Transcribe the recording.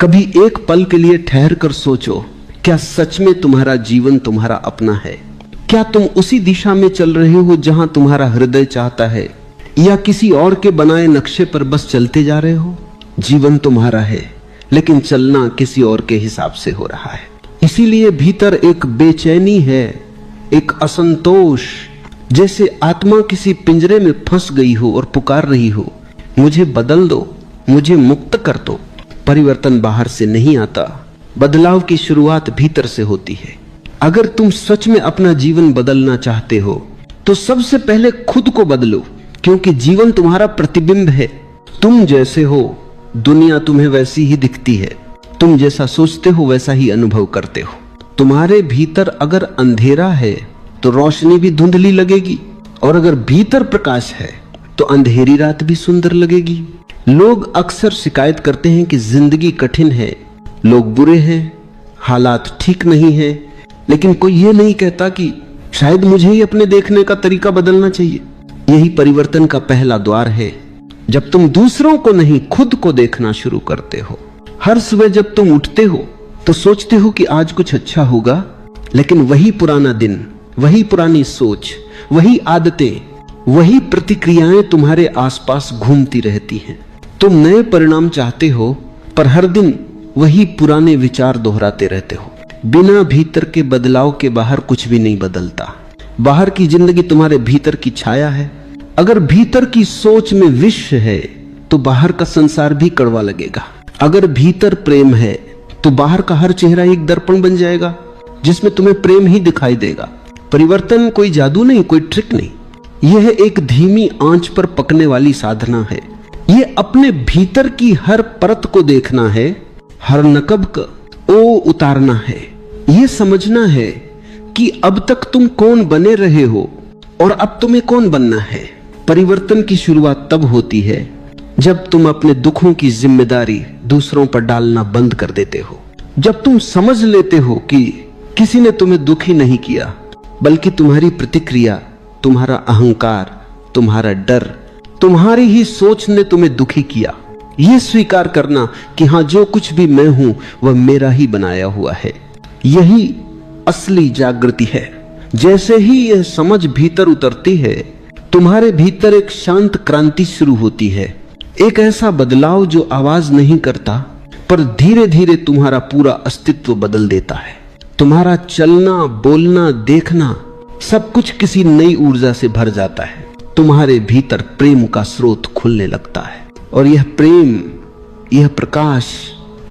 कभी एक पल के लिए ठहर कर सोचो, क्या सच में तुम्हारा जीवन तुम्हारा अपना है? क्या तुम उसी दिशा में चल रहे हो जहां तुम्हारा हृदय चाहता है, या किसी और के बनाए नक्शे पर बस चलते जा रहे हो? जीवन तुम्हारा है, लेकिन चलना किसी और के हिसाब से हो रहा है। इसीलिए भीतर एक बेचैनी है, एक असंतोष, जैसे आत्मा किसी पिंजरे में फंस गई हो और पुकार रही हो, मुझे बदल दो, मुझे मुक्त कर दो। परिवर्तन बाहर से नहीं आता, बदलाव की शुरुआत भीतर से होती है। अगर तुम सच में अपना जीवन बदलना चाहते हो तो सबसे पहले खुद को बदलो, क्योंकि जीवन तुम्हारा प्रतिबिंब है। तुम जैसे हो दुनिया तुम्हें वैसी ही दिखती है, तुम जैसा सोचते हो वैसा ही अनुभव करते हो। तुम्हारे भीतर अगर अंधेरा है तो रोशनी भी धुंधली लगेगी, और अगर भीतर प्रकाश है तो अंधेरी रात भी सुंदर लगेगी। लोग अक्सर शिकायत करते हैं कि जिंदगी कठिन है, लोग बुरे हैं, हालात ठीक नहीं है, लेकिन कोई ये नहीं कहता कि शायद मुझे ही अपने देखने का तरीका बदलना चाहिए। यही परिवर्तन का पहला द्वार है, जब तुम दूसरों को नहीं खुद को देखना शुरू करते हो। हर सुबह जब तुम उठते हो तो सोचते हो कि आज कुछ अच्छा होगा, लेकिन वही पुराना दिन, वही पुरानी सोच, वही आदतें, वही प्रतिक्रियाएं तुम्हारे आसपास घूमती रहती हैं। तुम नए परिणाम चाहते हो, पर हर दिन वही पुराने विचार दोहराते रहते हो। बिना भीतर के बदलाव के बाहर कुछ भी नहीं बदलता। बाहर की जिंदगी तुम्हारे भीतर की छाया है। अगर भीतर की सोच में विष है तो बाहर का संसार भी कड़वा लगेगा। अगर भीतर प्रेम है तो बाहर का हर चेहरा एक दर्पण बन जाएगा जिसमें तुम्हें प्रेम ही दिखाई देगा। परिवर्तन कोई जादू नहीं, कोई ट्रिक नहीं, यह एक धीमी आंच पर पकने वाली साधना है। यह अपने भीतर की हर परत को देखना है, हर नकब का ओ उतारना है। यह समझना है कि अब तक तुम कौन बने रहे हो और अब तुम्हें कौन बनना है। परिवर्तन की शुरुआत तब होती है जब तुम अपने दुखों की जिम्मेदारी दूसरों पर डालना बंद कर देते हो। जब तुम समझ लेते हो कि किसी ने तुम्हें दुखी नहीं किया, बल्कि तुम्हारी प्रतिक्रिया, तुम्हारा अहंकार, तुम्हारा डर, तुम्हारी ही सोच ने तुम्हें दुखी किया। यह स्वीकार करना कि हाँ, जो कुछ भी मैं हूं वह मेरा ही बनाया हुआ है, यही असली जागृति है। जैसे ही यह समझ भीतर उतरती है, तुम्हारे भीतर एक शांत क्रांति शुरू होती है। एक ऐसा बदलाव जो आवाज नहीं करता, पर धीरे धीरे तुम्हारा पूरा अस्तित्व बदल देता है। तुम्हारा चलना, बोलना, देखना, सब कुछ किसी नई ऊर्जा से भर जाता है। तुम्हारे भीतर प्रेम का स्रोत खुलने लगता है, और यह प्रेम, यह प्रकाश